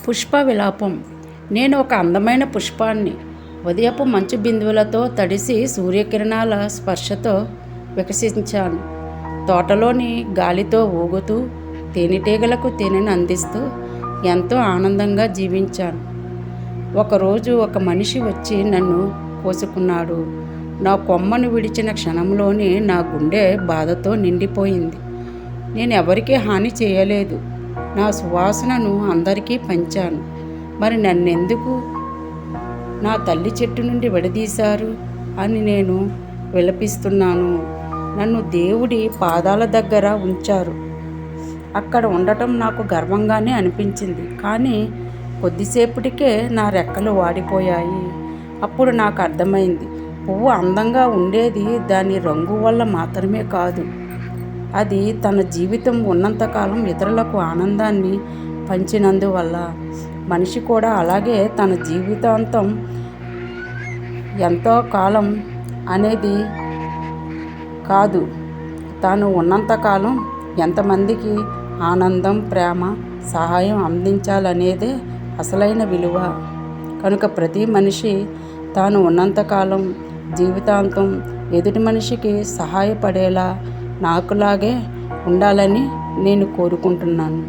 పుష్ప విలాపం. నేను ఒక అందమైన పుష్పాన్ని. ఉదయపు మంచు బిందువులతో తడిసి సూర్యకిరణాల స్పర్శతో వికసించాను. తోటలోని గాలితో ఊగుతూ తేనెటీగలకు తేనెను అందిస్తూ ఎంతో ఆనందంగా జీవించాను. ఒకరోజు ఒక మనిషి వచ్చి నన్ను కోసుకున్నాడు. నా కొమ్మను విడిచిన క్షణంలోనే నా గుండె బాధతో నిండిపోయింది. నేను ఎవరికీ హాని చేయలేదు. నా సువాసనను అందరికీ పంచాను. మరి నన్నెందుకు నా తల్లి చెట్టు నుండి విడదీశారు అని నేను విలపిస్తున్నాను. నన్ను దేవుడి పాదాల దగ్గర ఉంచారు. అక్కడ ఉండటం నాకు గర్వంగానే అనిపించింది. కానీ కొద్దిసేపటికే నా రెక్కలు వాడిపోయాయి. అప్పుడు నాకు అర్థమైంది, పువ్వు అందంగా ఉండేది దాని రంగు వల్ల మాత్రమే కాదు, అది తన జీవితం ఉన్నంతకాలం ఇతరులకు ఆనందాన్ని పంచినందువల్ల. మనిషి కూడా అలాగే తన జీవితాంతం ఎంతో కాలం అనేది కాదు, తాను ఉన్నంతకాలం ఎంతమందికి ఆనందం, ప్రేమ, సహాయం అందించాలనేదే అసలైన విలువ. కనుక ప్రతి మనిషి తాను ఉన్నంతకాలం జీవితాంతం ఎదుటి మనిషికి సహాయపడేలా నాకులాగే ఉండాలని నేను కోరుకుంటున్నాను.